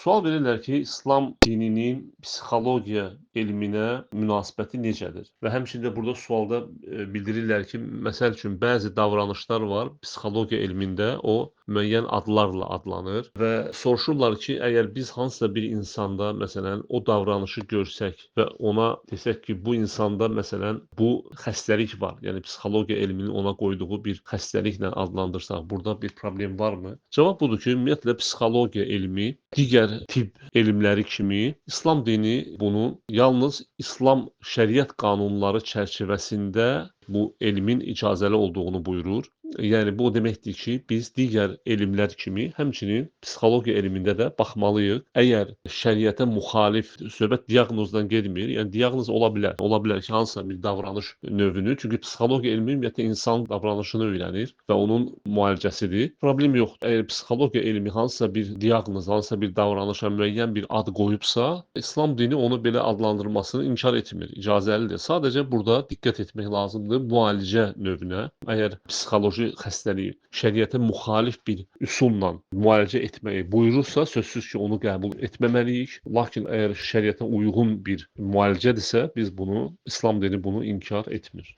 Sual verirlər ki, İslam dininin psixologiya elminə münasibəti necədir? Və həmçinin də burada sualda bildirirlər ki, məsəl üçün bəzi davranışlar var, psixologiya elmində o müəyyən adlarla adlanır və soruşurlar ki, əgər biz hansısa bir insanda məsələn o davranışı görsək və ona desək ki, bu insanda məsələn bu xəstəlik var, yəni psixologiya elminin ona qoyduğu bir xəstəliklə adlandırsaq, burada bir problem varmı? Cavab budur ki, ümumiyyətlə psixologiya elmi digər tibb elmləri kimi İslam dini bunu yalnız İslam şəriət qanunları çərçivəsində bu elmin icazəli olduğunu buyurur. Yəni bu o deməkdir ki, biz digər elmlər kimi həmçinin psixologiya elmində də baxmalıyıq. Əgər şəriətə müxalif söhbət diaqnozdan getmir, yəni diaqnoz ola bilər. Ola bilər ki, hansısa bir davranış növünü, çünki psixologiya elmi ümumiyyətlə insan davranışını öyrənir və onun müalicəsidir. Problem yoxdur. Əgər psixologiya elmi hansısa bir diaqnoz, hansısa bir davranışa müəyyən bir ad qoyubsa, İslam dini onu belə adlandırmasını inkar etmir, icazəlidir. Sadəcə burada diqqət etmək lazımdır müalicə növünə. Əgər psixoloji xəstəliyi şəriətə müxalif bir üsulla müalicə etməyi buyurursa, sözsüz ki, onu qəbul etməməliyik. Lakin əgər şəriətə uyğun bir müalicədirsə, biz bunu İslam dini bunu inkar etmir.